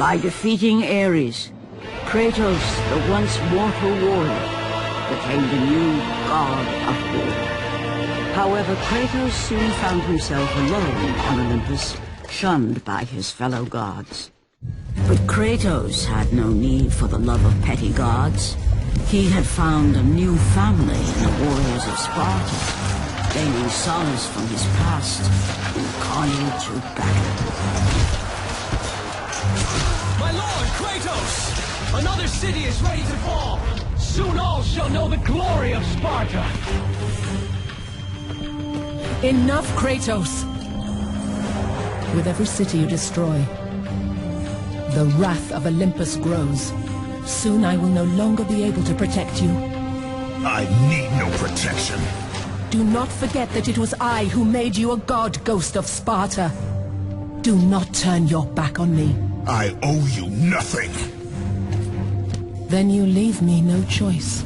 By defeating Ares, Kratos, the once mortal warrior, became the new god of war. However, Kratos soon found himself alone on Olympus, shunned by his fellow gods. But Kratos had no need for the love of petty gods. He had found a new family in the warriors of Sparta, gaining solace from his past in the carnage of battle. My lord, Kratos! Another city is ready to fall! Soon all shall know the glory of Sparta! Enough, Kratos! With every city you destroy, the wrath of Olympus grows. Soon I will no longer be able to protect you. I need no protection. Do not forget that it was I who made you a god, Ghost of Sparta. Do not turn your back on me. I owe you nothing. Then you leave me no choice.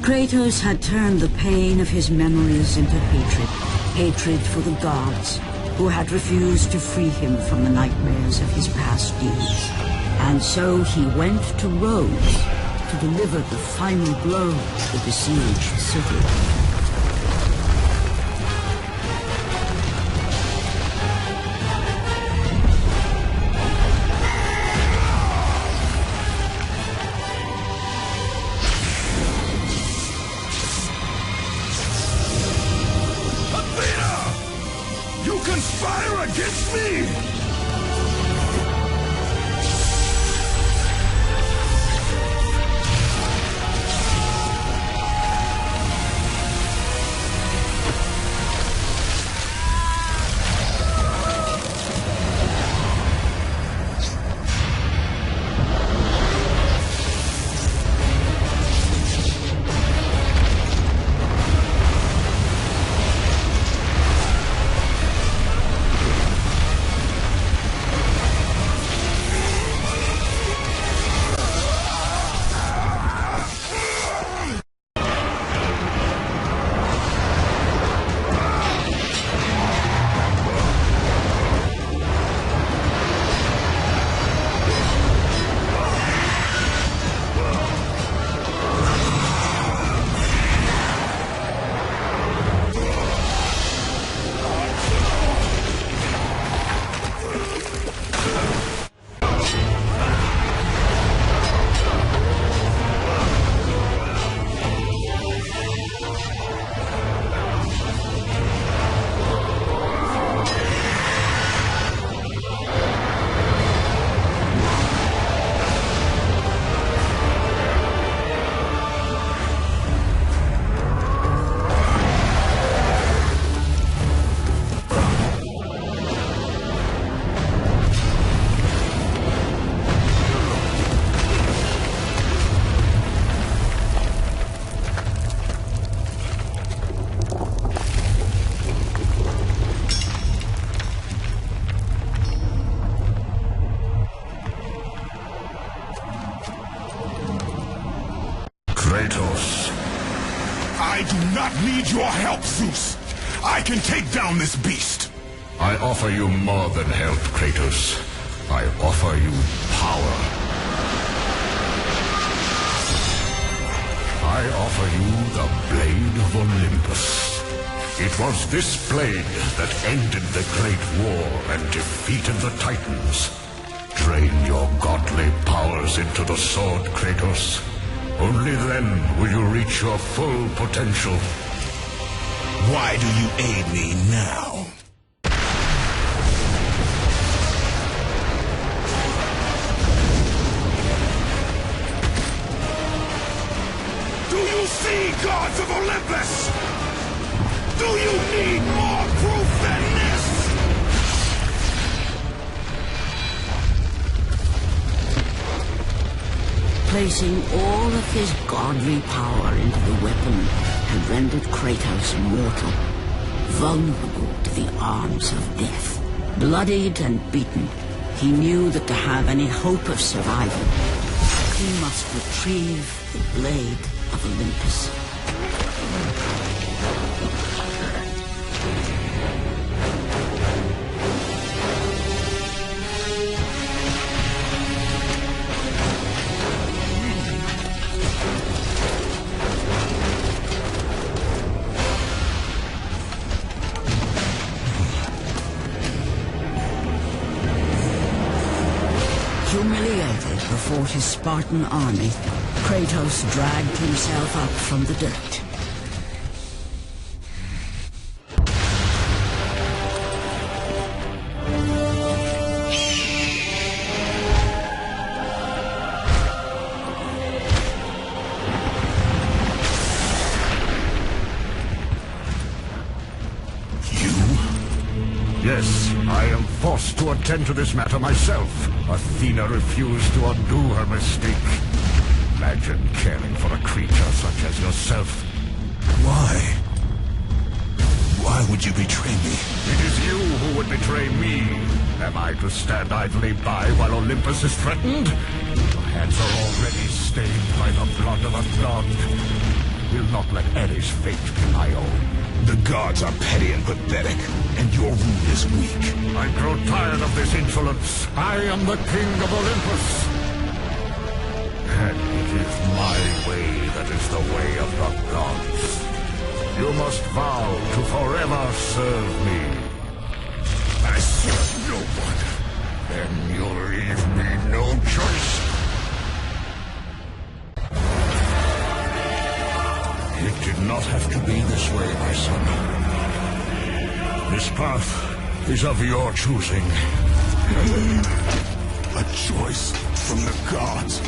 Kratos had turned the pain of his memories into hatred. Hatred for the gods, who had refused to free him from the nightmares of his past deeds. And so he went to Rhodes to deliver the final blow to the besieged city. Conspire against me! Kratos, I do not need your help, Zeus. I can take down this beast. I offer you more than help, Kratos. I offer you power. I offer you the Blade of Olympus. It was this blade that ended the Great War and defeated the Titans. Drain your godly powers into the sword, Kratos. Only then will you reach your full potential. Why do you aid me now? Do you see, gods of Olympus? Do you need more proof than this? Placing all of his godly power into the weapon had rendered Kratos mortal, vulnerable to the arms of death. Bloodied and beaten, he knew that to have any hope of survival, he must retrieve the Blade of Olympus. fought his Spartan army, Kratos dragged himself up from the dirt. Yes, I am forced to attend to this matter myself. Athena refused to undo her mistake. Imagine caring for a creature such as yourself. Why? Why would you betray me? It is you who would betray me. Am I to stand idly by while Olympus is threatened? Your hands are already stained by the blood of a god. Will not let Ares' fate be my own. The gods are petty and pathetic, and your rule is weak. I grow tired of this insolence. I am the king of Olympus. And it is my way that is the way of the gods. You must vow to forever serve me. I serve no one. Then you leave me no choice. It did not have to be this way, my son. This path is of your choosing. A choice from the gods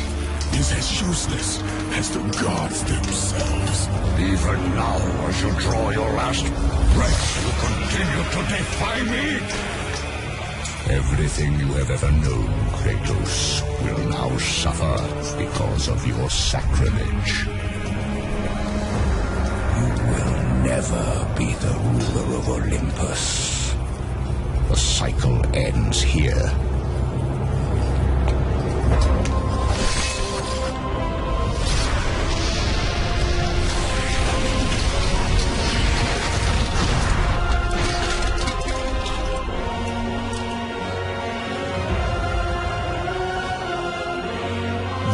is as useless as the gods themselves. Even now, as you draw your last breath, you continue to defy me? Everything you have ever known, Kratos, will now suffer because of your sacrilege. Never be the ruler of Olympus. The cycle ends here.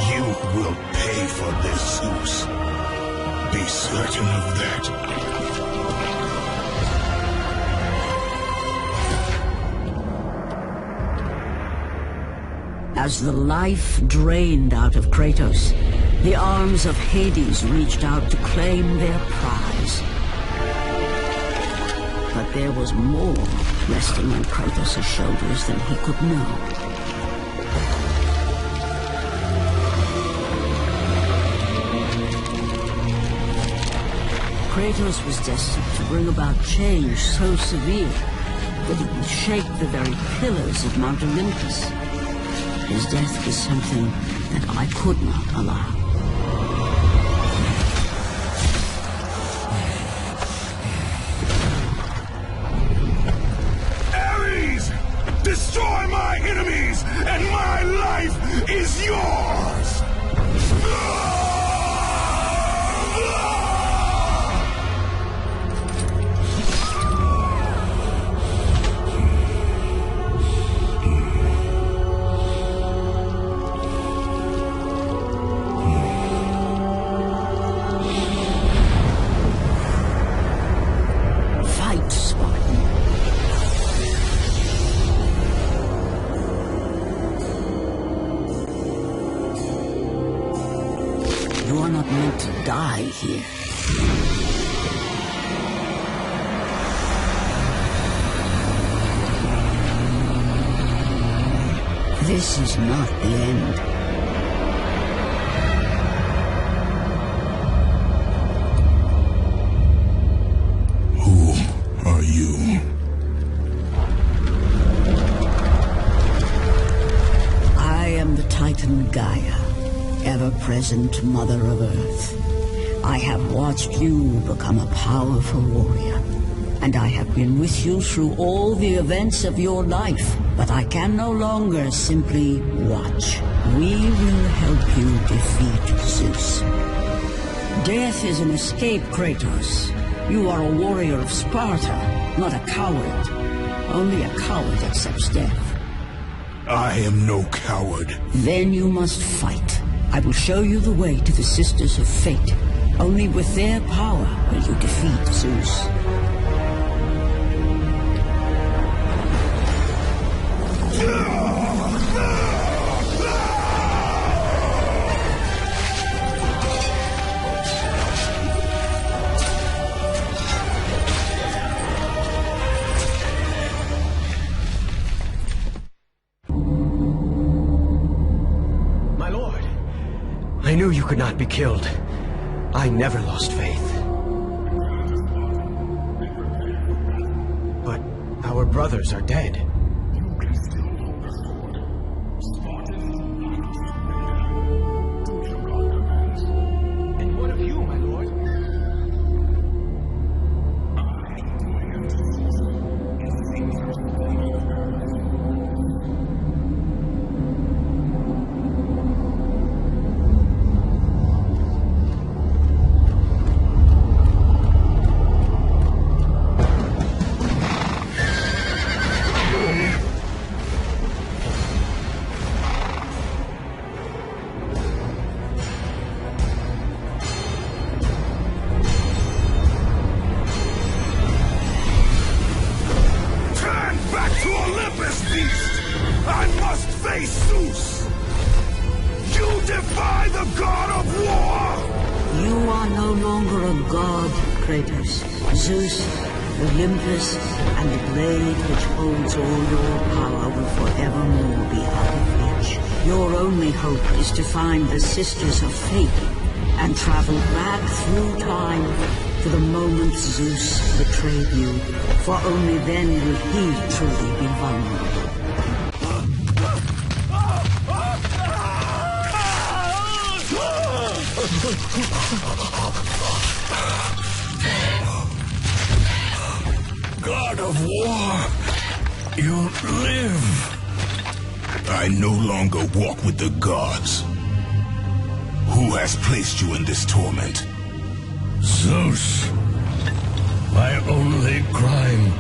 You will pay for this, Zeus. Be certain of that. As the life drained out of Kratos, the arms of Hades reached out to claim their prize. But there was more resting on Kratos' shoulders than he could know. Kratos was destined to bring about change so severe that it would shake the very pillars of Mount Olympus. His death was something that I could not allow. Ares! Destroy my enemies, and my life is yours! Die here. This is not the end. Who are you? I am the Titan Gaia, ever-present Mother of Earth. I have watched you become a powerful warrior, and I have been with you through all the events of your life, but I can no longer simply watch. We will help you defeat Zeus. Death is an escape, Kratos. You are a warrior of Sparta, not a coward. Only a coward accepts death. I am no coward. Then you must fight. I will show you the way to the Sisters of Fate. Only with their power will you defeat Zeus. knew you could not be killed. I never lost faith. But our brothers are dead. And what of you, my lord? Kratos, Zeus, Olympus, and the blade which holds all your power will forevermore be out of reach. Your only hope is to find the Sisters of Fate and travel back through time to the moment Zeus betrayed you, for only then will he truly be vulnerable. God of War, you live. I no longer walk with the gods. Who has placed you in this torment? Zeus. My only crime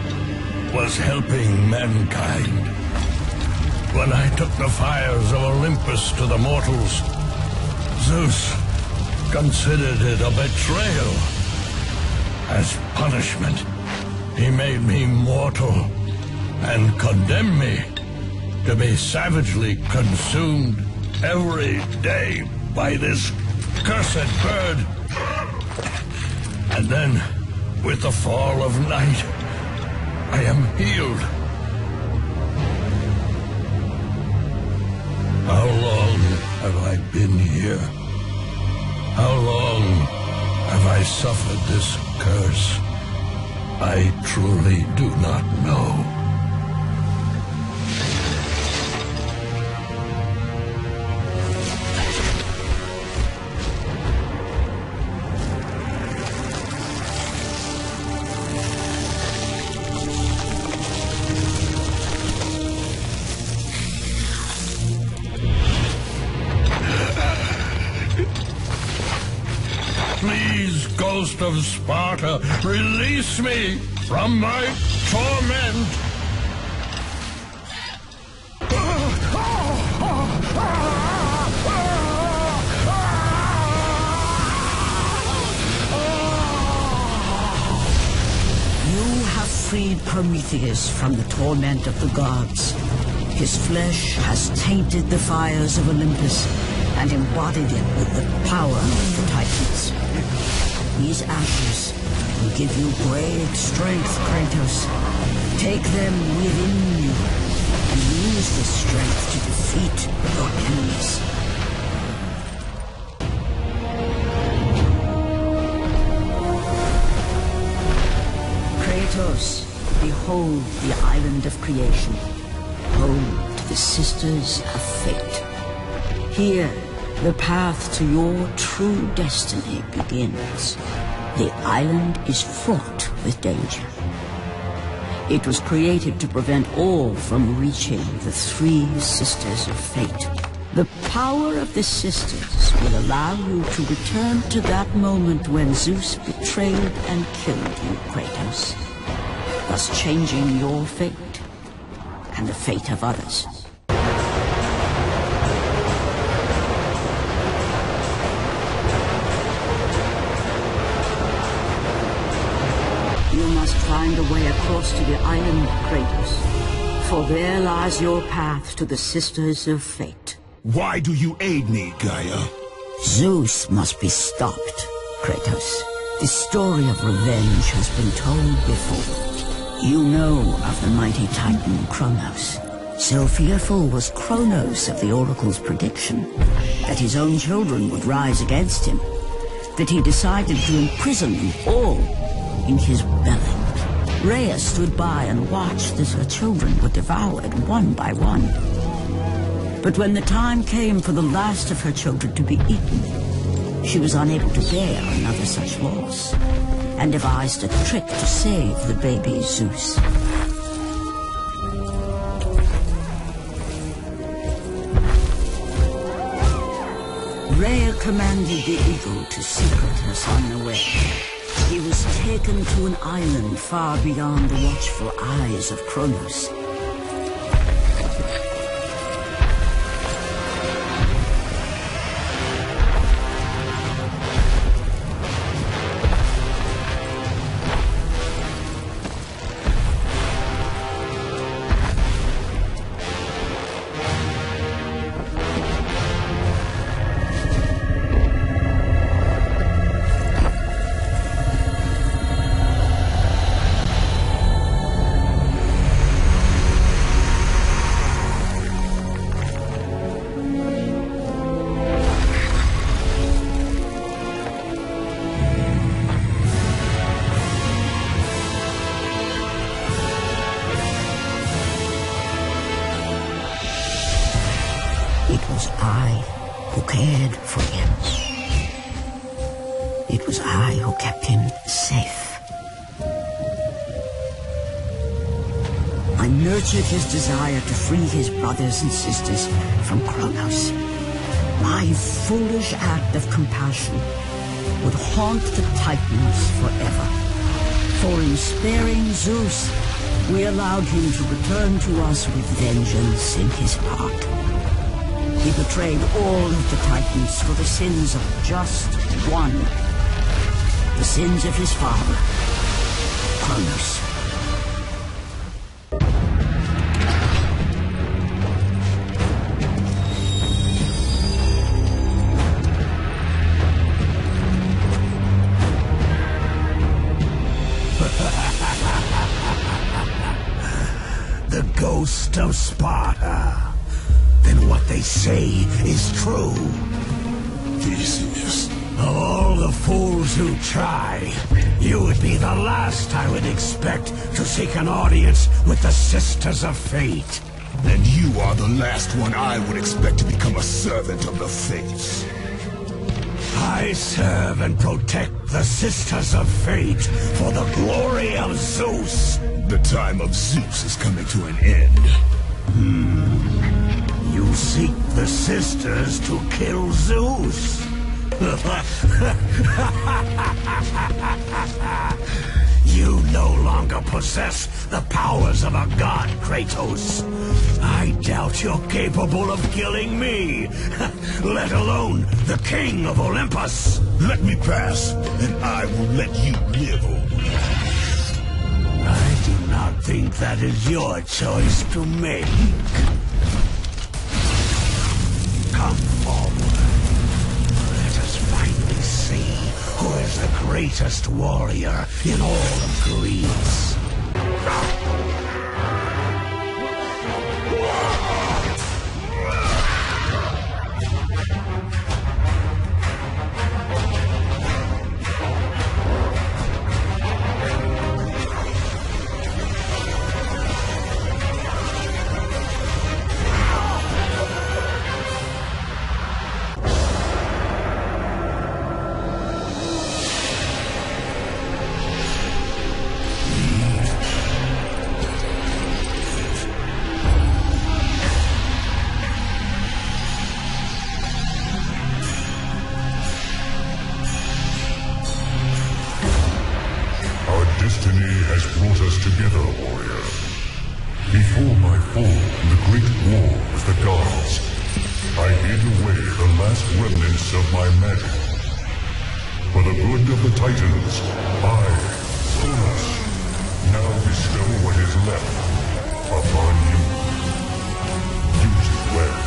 was helping mankind. When I took the fires of Olympus to the mortals, Zeus considered it a betrayal. As punishment, he made me mortal and condemned me to be savagely consumed every day by this cursed bird. And then, with the fall of night, I am healed. How long have I been here? How long have I suffered this curse? I truly do not know. Please, Ghost of Sparta, release me from my torment! You have freed Prometheus from the torment of the gods. His flesh has tainted the fires of Olympus and embodied it with the power of the Titans. These ashes will give you great strength, Kratos. Take them within you and use this strength to defeat your enemies. Kratos, behold the island of creation, home to the Sisters of Fate. Here, the path to your true destiny begins. The island is fraught with danger. It was created to prevent all from reaching the three Sisters of Fate. The power of the Sisters will allow you to return to that moment when Zeus betrayed and killed you, Kratos, thus changing your fate and the fate of others. You must find a way across to the island, Kratos, for there lies your path to the Sisters of Fate. Why do you aid me, Gaia? Zeus must be stopped, Kratos. The story of revenge has been told before. You know of the mighty Titan Kronos. So fearful was Kronos of the Oracle's prediction that his own children would rise against him, that he decided to imprison them all in his belly. Rhea stood by and watched as her children were devoured one by one. But when the time came for the last of her children to be eaten, she was unable to bear another such loss, and devised a trick to save the baby Zeus. Rhea commanded the eagle to secret her son away. He was taken to an island far beyond the watchful eyes of Kronos. His desire to free his brothers and sisters from Kronos. My foolish act of compassion would haunt the Titans forever. For in sparing Zeus, we allowed him to return to us with vengeance in his heart. He betrayed all of the Titans for the sins of just one. The sins of his father, Kronos. Of Sparta. Then what they say is true. Theseus. Of all the fools who try, you would be the last I would expect to seek an audience with the Sisters of Fate. And you are the last one I would expect to become a servant of the Fates. I serve and protect the Sisters of Fate for the glory of Zeus. The time of Zeus is coming to an end. You seek the sisters to kill Zeus? You no longer possess the powers of a god, Kratos. I doubt you're capable of killing me, let alone the king of Olympus. Let me pass, and I will let you live. I do not think that is your choice to make. Come forward. Let us finally see who is the greatest warrior in all of Greece. Destiny has brought us together, warrior. Before my fall in the great war with the gods, I hid away the last remnants of my magic. For the good of the Titans, I, Kronos, now bestow what is left upon you. Use it well.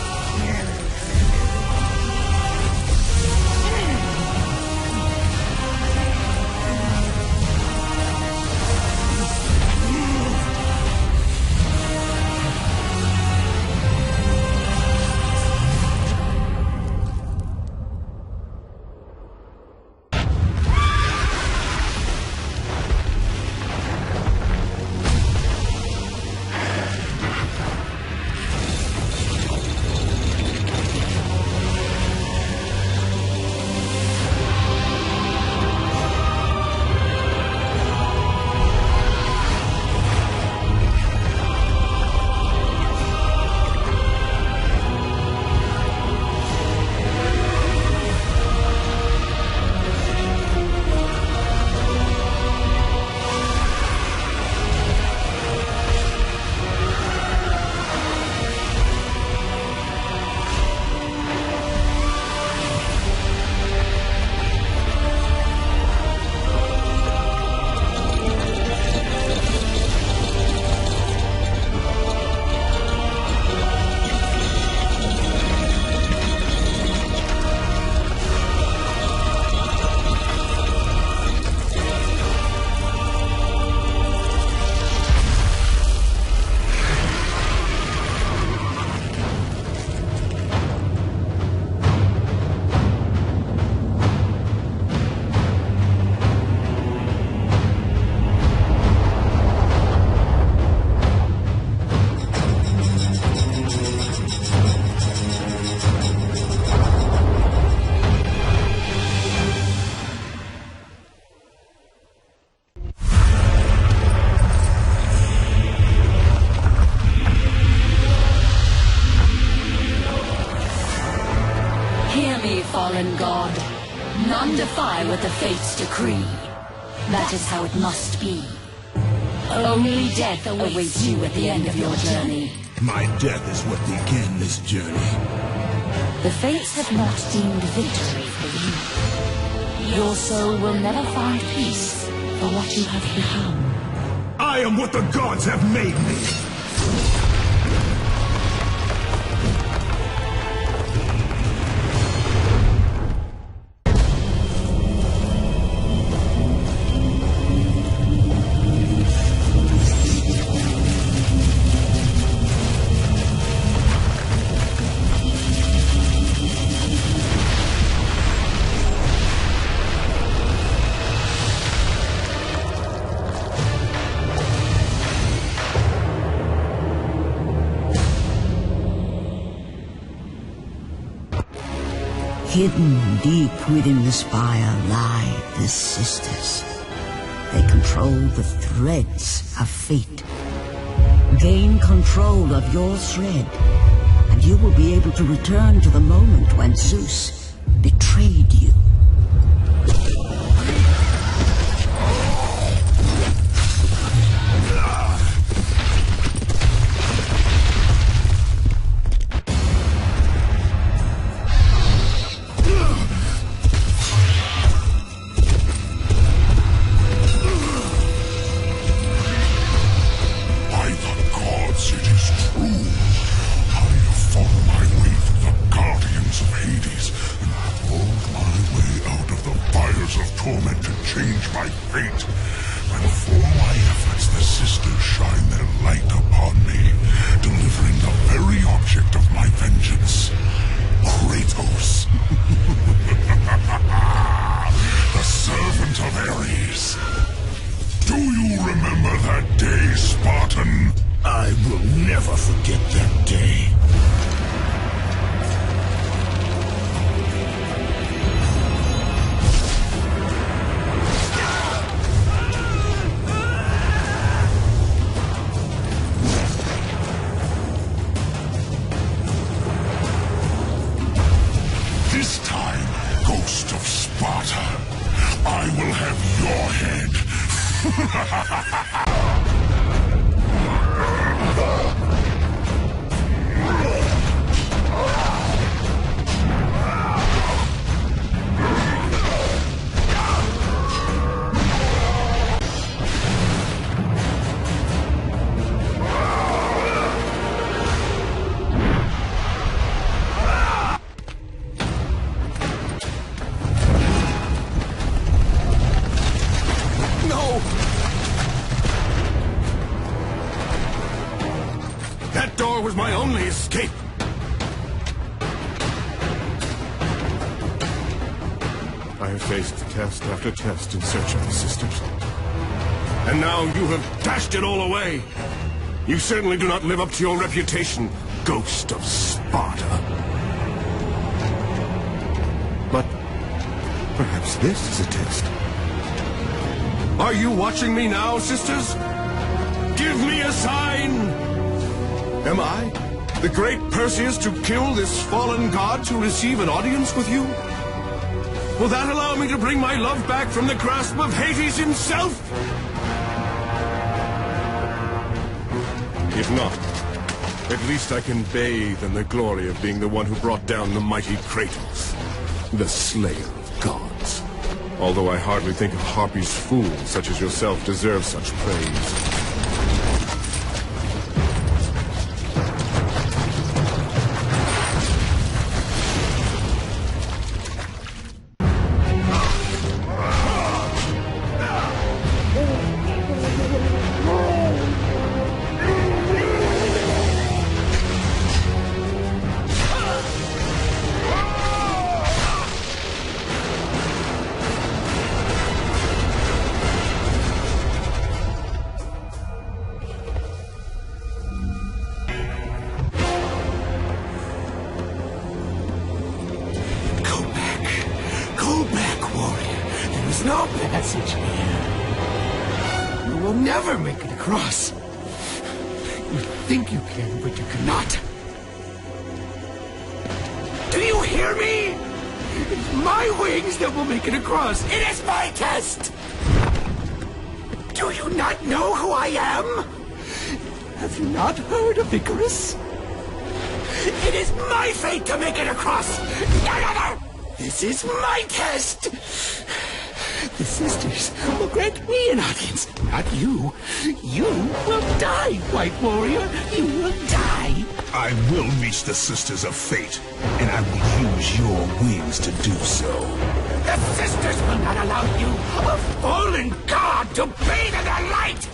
fate's decree. That is how it must be. Only death awaits you at the end of your journey. My death is what began this journey. The fates have not deemed victory for you. Your soul will never find peace for what you have become. I am what the gods have made me! Hidden deep within the spire lie the sisters. They control the threads of fate. Gain control of your thread, and you will be able to return to the moment when Zeus betrayed you. Was my only escape. I have faced test after test in search of the sisters. And now you have dashed it all away. You certainly do not live up to your reputation, ghost of Sparta. But perhaps this is a test. Are you watching me now, sisters? Give me a sign! Am I, the great Perseus, to kill this fallen god to receive an audience with you? Will that allow me to bring my love back from the grasp of Hades himself? If not, at least I can bathe in the glory of being the one who brought down the mighty Kratos, the slayer of gods. Although I hardly think a Harpy's fool such as yourself deserves such praise. no passage here. You will never make it across. You think you can, but you cannot. Do you hear me? It's my wings that will make it across. It is my test! Do you not know who I am? Have you not heard of Icarus? It is my fate to make it across! This is my test! The sisters will grant me an audience, not you. You will die, White Warrior. You will die. I will reach the Sisters of Fate, and I will use your wings to do so. The sisters will not allow you, a fallen god, to bathe in their light!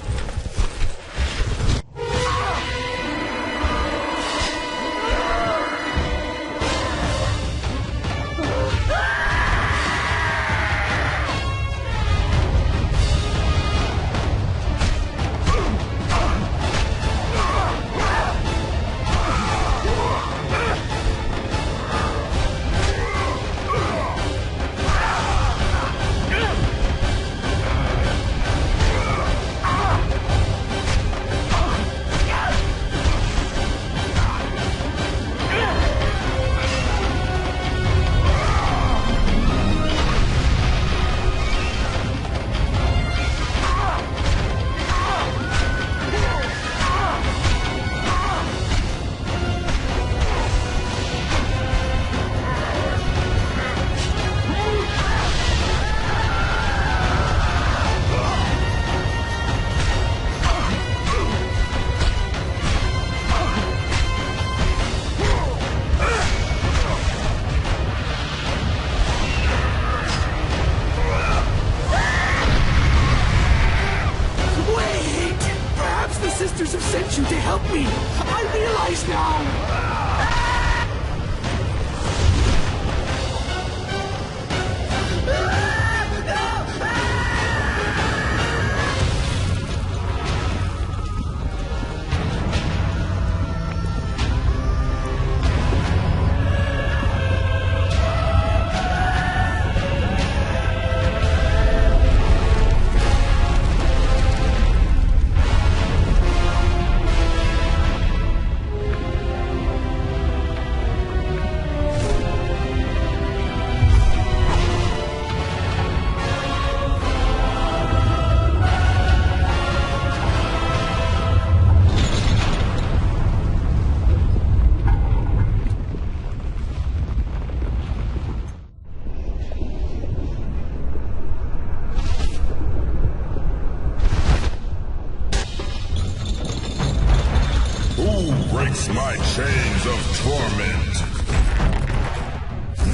My chains of torment.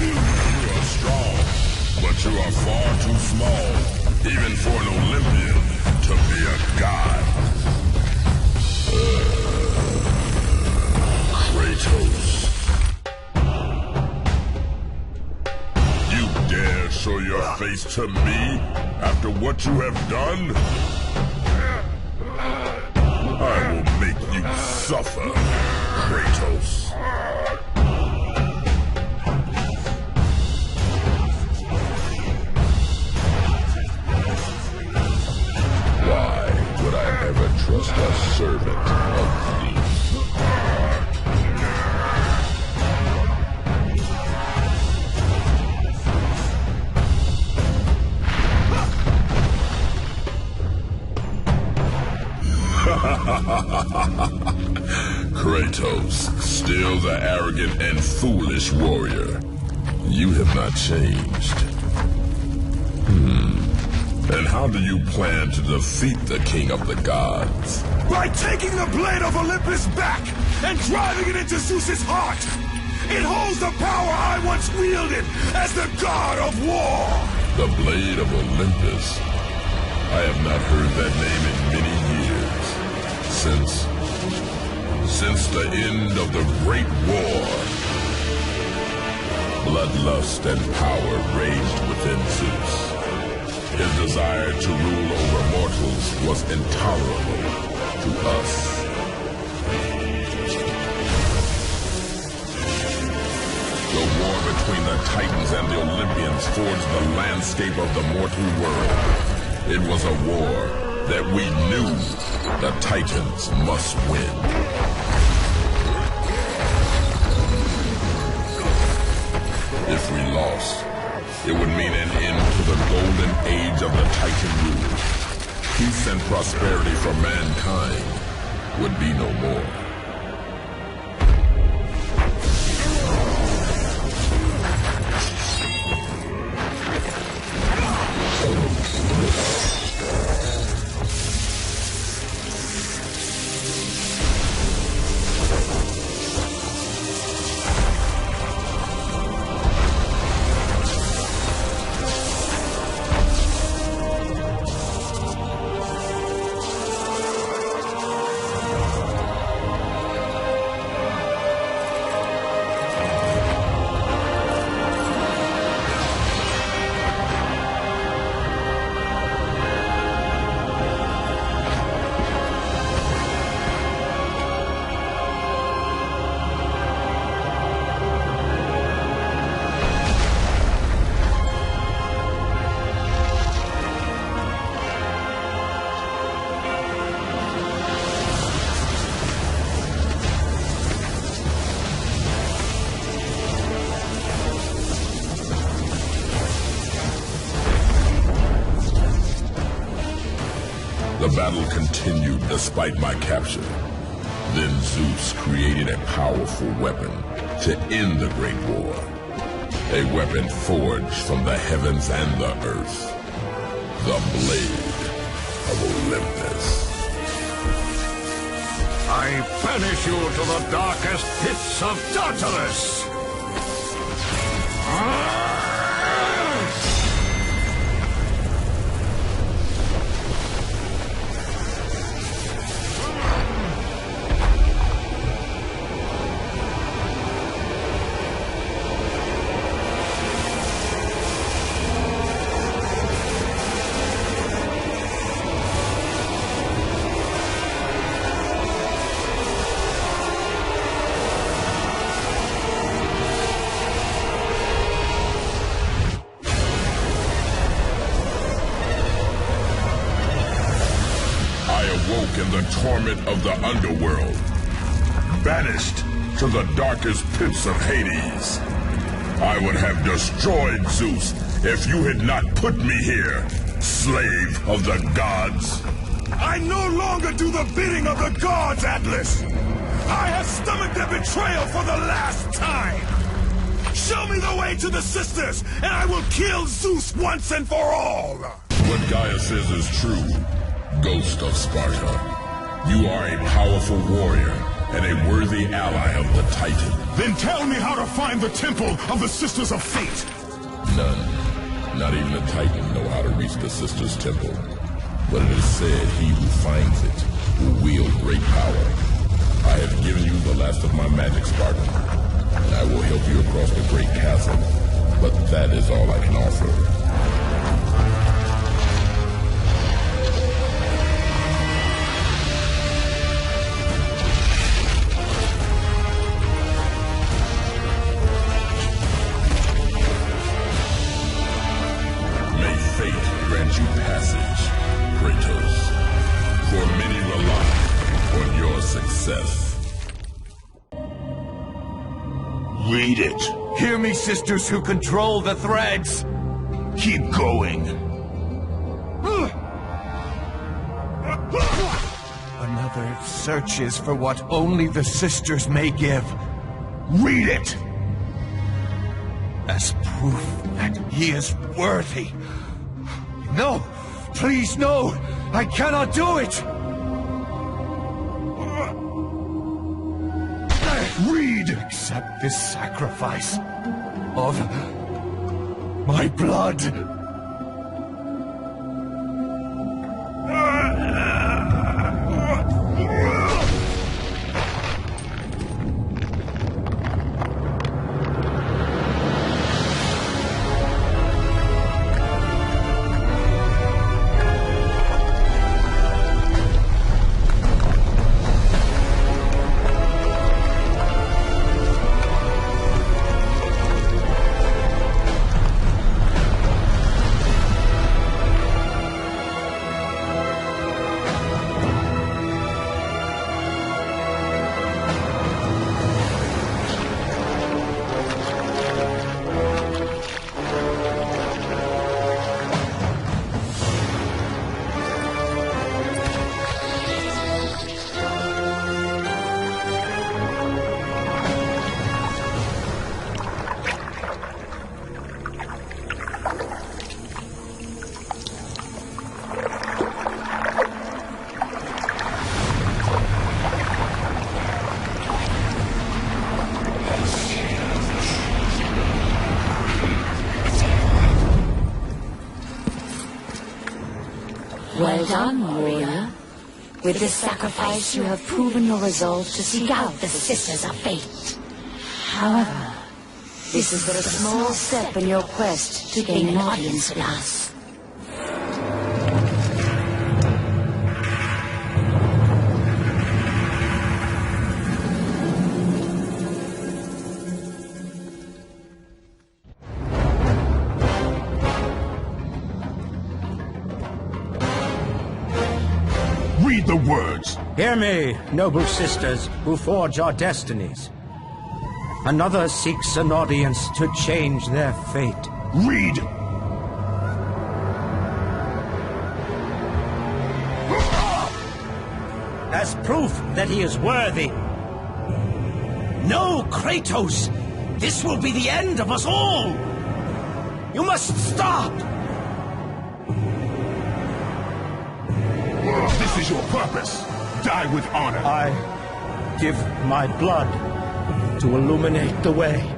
You are strong, but you are far too small, even for an Olympian to be a god. Kratos. You dare show your face to me after what you have done? I will make you suffer, Kratos. Why would I ever trust a servant of these? Kratos, still the arrogant and foolish warrior. You have not changed. And how do you plan to defeat the King of the Gods? By taking the blade of Olympus back and driving it into Zeus's heart! It holds the power I once wielded as the god of war! The blade of Olympus? I have not heard that name in many years. Since the end of the Great War. Bloodlust and power raged within Zeus. His desire to rule over mortals was intolerable to us. The war between the Titans and the Olympians forged the landscape of the mortal world. It was a war that we knew the Titans must win. If we lost, It would mean an end to the golden age of the Titan rule. Peace and prosperity for mankind would be no more. The battle continued despite my capture. Then Zeus created a powerful weapon to end the Great War. A weapon forged from the heavens and the earth. The Blade of Olympus. I banish you to the darkest pits of Tartarus! In the torment of the underworld, banished to the darkest pits of Hades. I would have destroyed Zeus if you had not put me here, slave of the gods. I no longer do the bidding of the gods, Atlas! I have stomached their betrayal for the last time! Show me the way to the sisters, and I will kill Zeus once and for all! What Gaia says is true, Ghost of Sparta. You are a powerful warrior and a worthy ally of the Titan. Then tell me how to find the temple of the Sisters of Fate! None. Not even the Titan know how to reach the Sisters' Temple. But it is said he who finds it will wield great power. I have given you the last of my magic, Spartan, and I will help you across the great chasm. But that is all I can offer. Grant you passage, Kratos, for many rely on your success. Read it. Hear me, sisters who control the threads. Keep going. Another searches for what only the sisters may give. Read it! As proof that he is worthy. No! Please, no! I cannot do it! Read! Accept this sacrifice of my blood! With this sacrifice, you have proven your resolve to seek out the Sisters of Fate. However, this is but a small step in your quest to gain an audience with us. Read the words. Hear me, noble sisters who forge our destinies. Another seeks an audience to change their fate. Read. As proof that he is worthy. No, Kratos! This will be the end of us all! You must stop! This is your purpose. Die with honor. I give my blood to illuminate the way.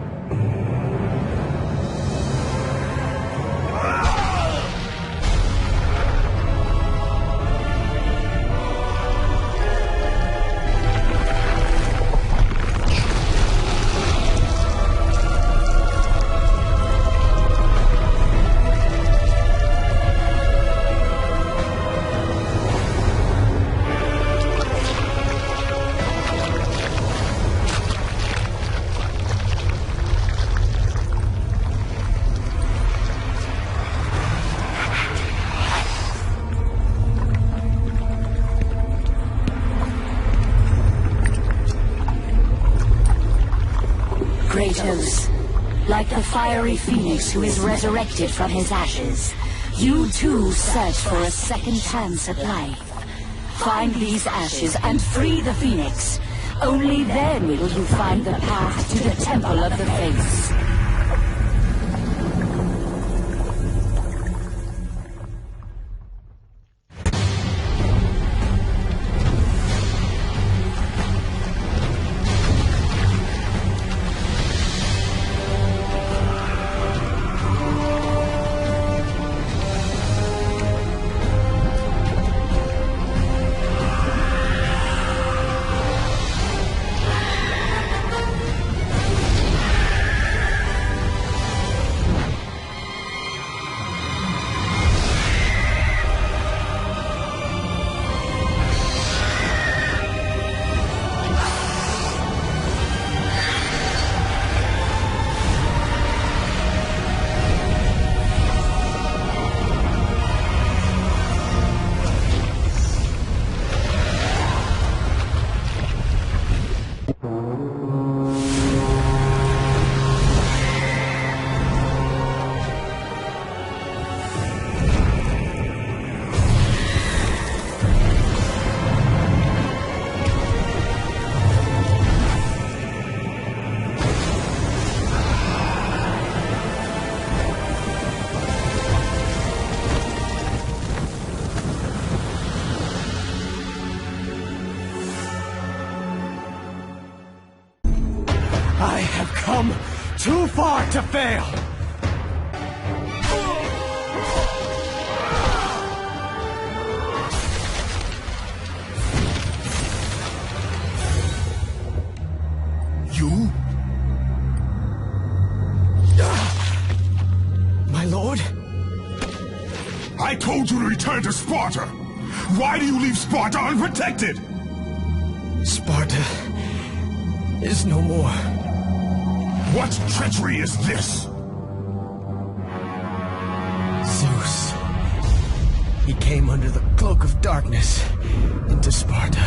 Kratos, like the fiery phoenix who is resurrected from his ashes, you too search for a second chance at life. Find these ashes and free the phoenix. Only then will you find the path to the Temple of the Fates. I have come too far to fail! You? My lord? I told you to return to Sparta! Why do you leave Sparta unprotected? Sparta is no more. What treachery is this? Zeus. He came under the cloak of darkness into Sparta.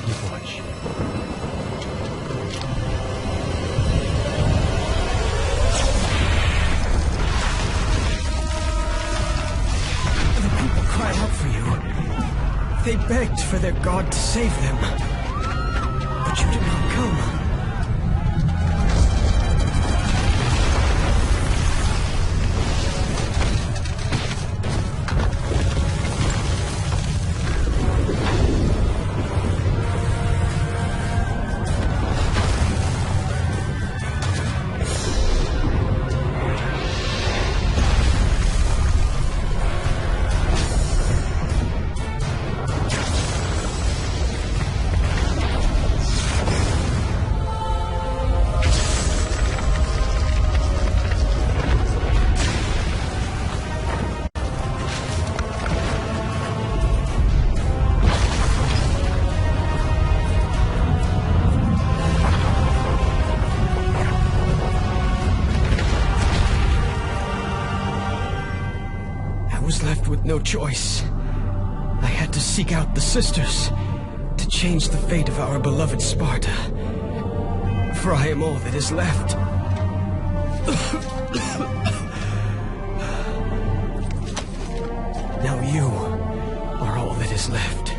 Keep watch. The people cried out for you. They begged for their god to save them. But you did not come. left with no choice. I had to seek out the sisters to change the fate of our beloved Sparta. For I am all that is left. Now you are all that is left.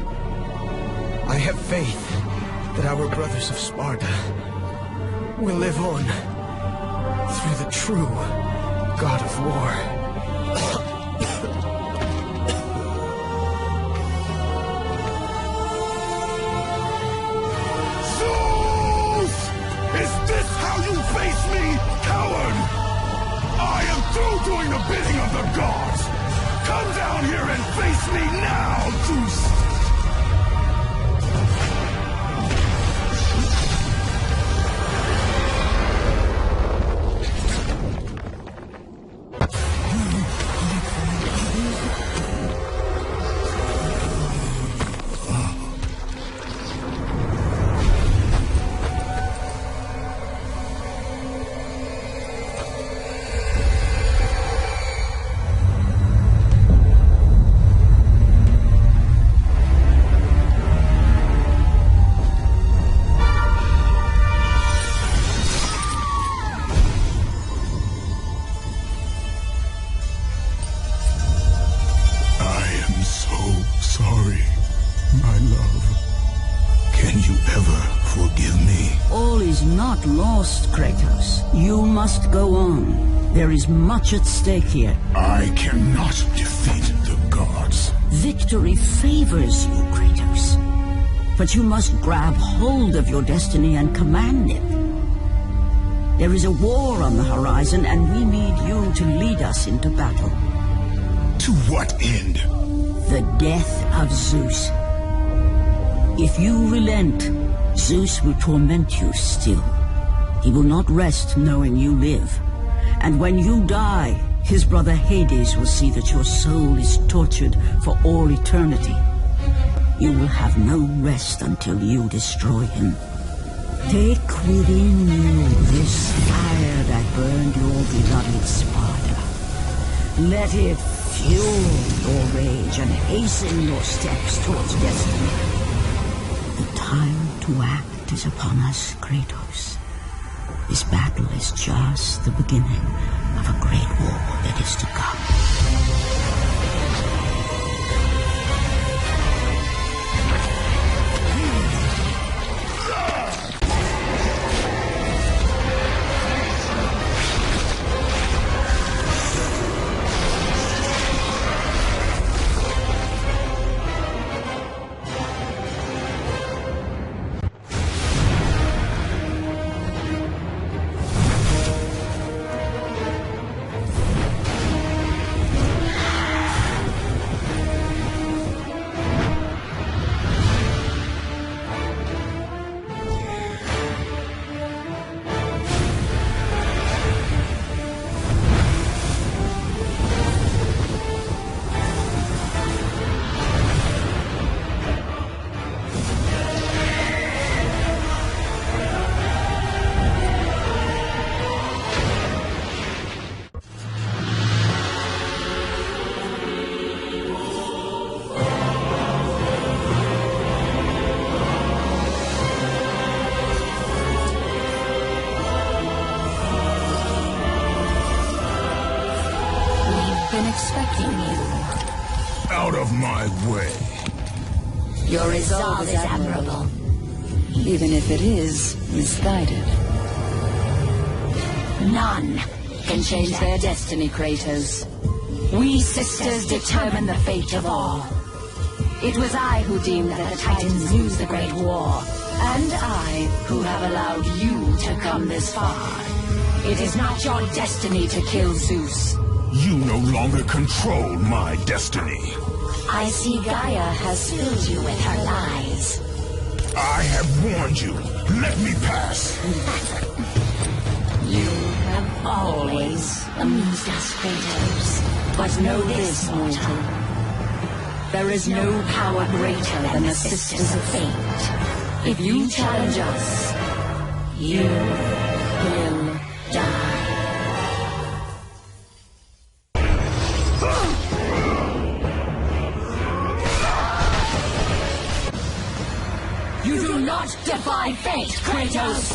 I have faith that our brothers of Sparta will live on through the true God of War. Zeus! Is this how you face me, coward? I am through doing the bidding of the gods! Come down here and face me now, Zeus! Not lost, Kratos. You must go on. There is much at stake here. I cannot defeat the gods. Victory favors you, Kratos. But you must grab hold of your destiny and command it. There is a war on the horizon, and we need you to lead us into battle. To what end? The death of Zeus. If you relent, Zeus will torment you still. He will not rest knowing you live. And when you die, his brother Hades will see that your soul is tortured for all eternity. You will have no rest until you destroy him. Take within you this fire that burned your beloved Sparta. Let it fuel your rage and hasten your steps towards destiny. The time to act is upon us, Kratos. This battle is just the beginning of a great war that is to come. Expecting you. Out of my way. Your resolve is admirable, even if it is misguided. None can change their destiny, Kratos. We sisters determine the fate of all. It was I who deemed that the Titans lose the Great War, and I who have allowed you to come this far. It is not your destiny to kill Zeus. You no longer control my destiny. I see Gaia has filled you with her lies. I have warned you. Let me pass. You have always amused us, Kratos. But know this, mortal. There is no power greater than the Sisters of Fate. If you challenge us, you will die. not defy fate, Kratos!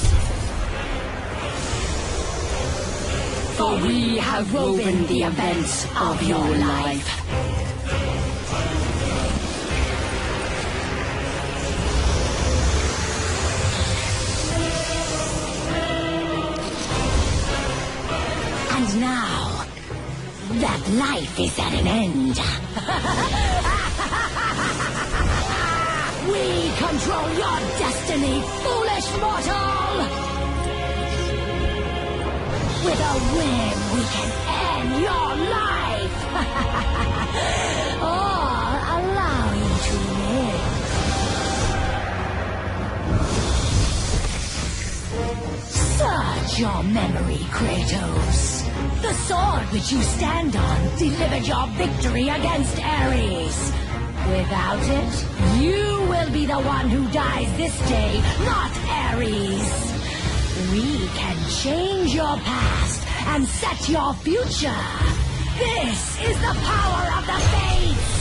For we have woven the events of your life. And now, that life is at an end. We control your destiny, foolish mortal! With a whim, we can end your life! Or allow you to live. Search your memory, Kratos. The sword which you stand on delivered your victory against Ares. Without it, you will be the one who dies this day, not Ares. We can change your past and set your future. This is the power of the Fates!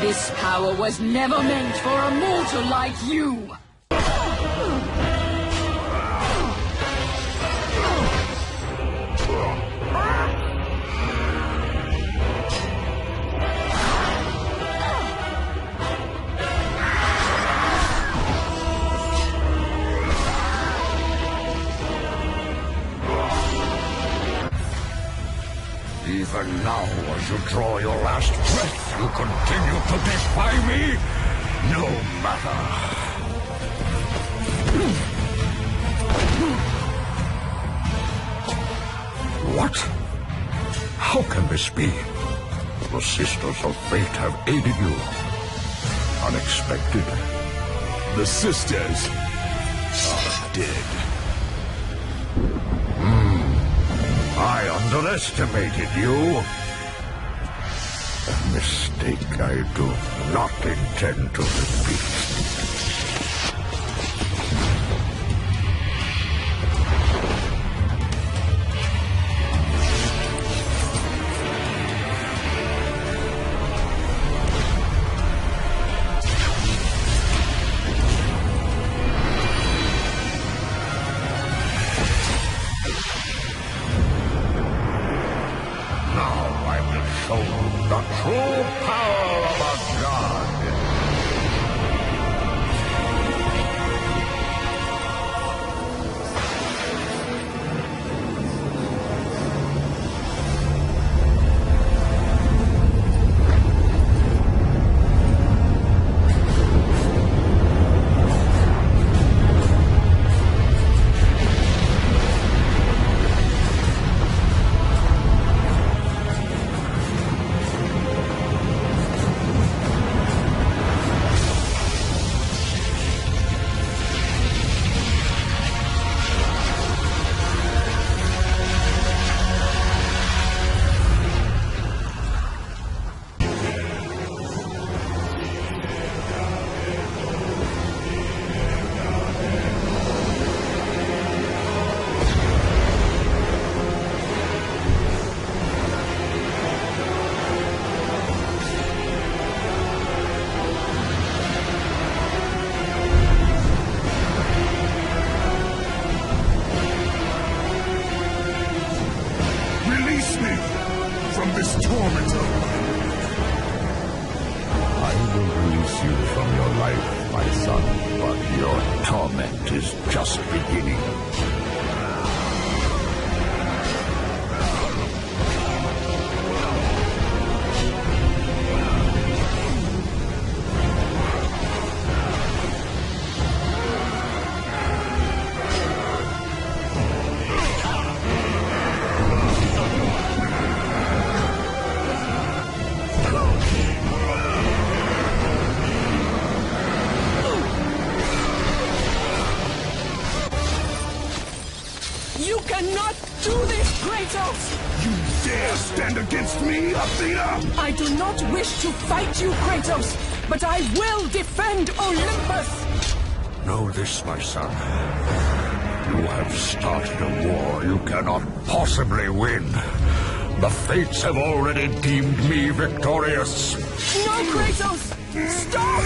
This power was never meant for a mortal like you! Even now, as you draw your last breath, you continue to defy me? No matter. What? How can this be? The Sisters of Fate have aided you. Unexpected. The Sisters are dead. I underestimated you. A mistake I do not intend to repeat. Kratos! You dare stand against me, Athena? I do not wish to fight you, Kratos, but I will defend Olympus! Know this, my son. You have started a war you cannot possibly win. The fates have already deemed me victorious. No, Kratos! Stop!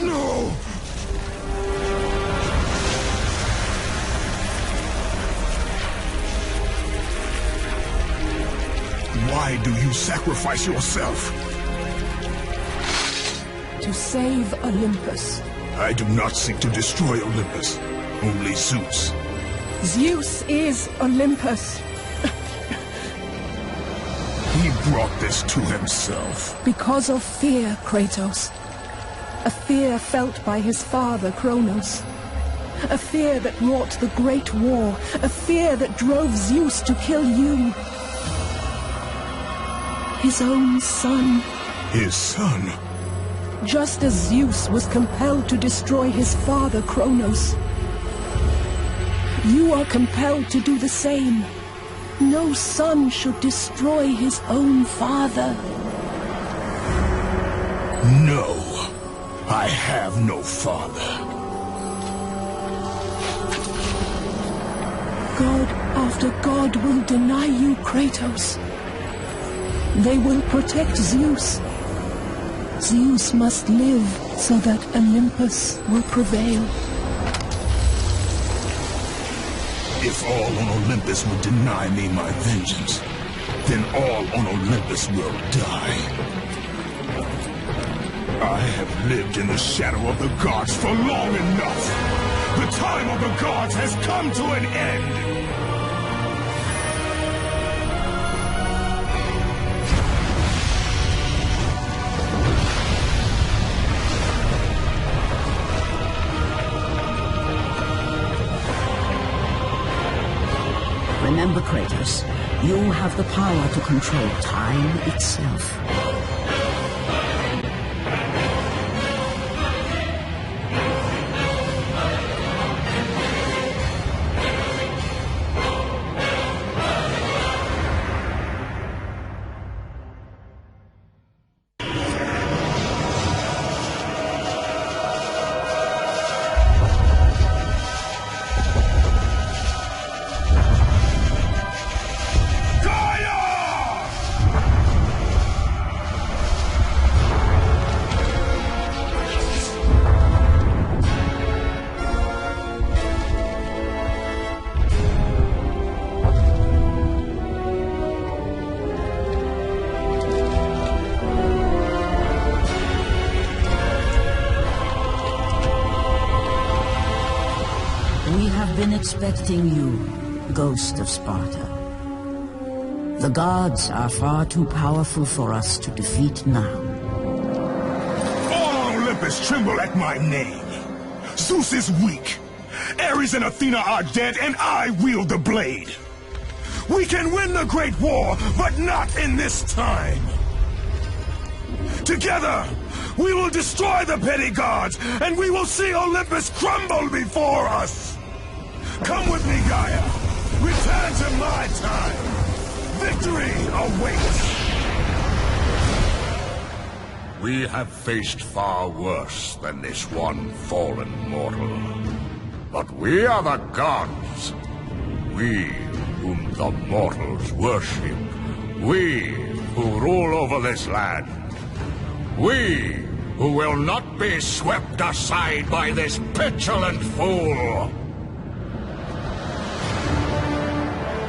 No! Why do you sacrifice yourself? To save Olympus. I do not seek to destroy Olympus. Only Zeus. Zeus is Olympus. He brought this to himself. Because of fear, Kratos. A fear felt by his father, Kronos. A fear that wrought the Great War. A fear that drove Zeus to kill you. His own son. His son? Just as Zeus was compelled to destroy his father, Kronos. You are compelled to do the same. No son should destroy his own father. No. I have no father. God after God will deny you, Kratos. They will protect Zeus. Zeus must live so that Olympus will prevail. If all on Olympus will deny me my vengeance, then all on Olympus will die. I have lived in the shadow of the gods for long enough. The time of the gods has come to an end. Remember, Kratos, you have the power to control time itself. Expecting you, Ghost of Sparta. The gods are far too powerful for us to defeat now. All on Olympus tremble at my name. Zeus is weak. Ares and Athena are dead, and I wield the blade. We can win the Great War, but not in this time. Together, we will destroy the petty gods, and we will see Olympus crumble before us. Come with me, Gaia. Return to my time. Victory awaits. We have faced far worse than this one fallen mortal. But we are the gods. We whom the mortals worship. We who rule over this land. We who will not be swept aside by this petulant fool.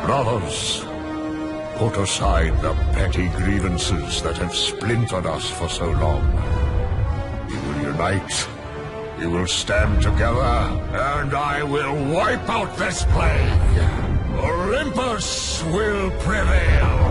Brothers, put aside the petty grievances that have splintered us for so long. We will unite, we will stand together, and I will wipe out this plague. Olympus will prevail.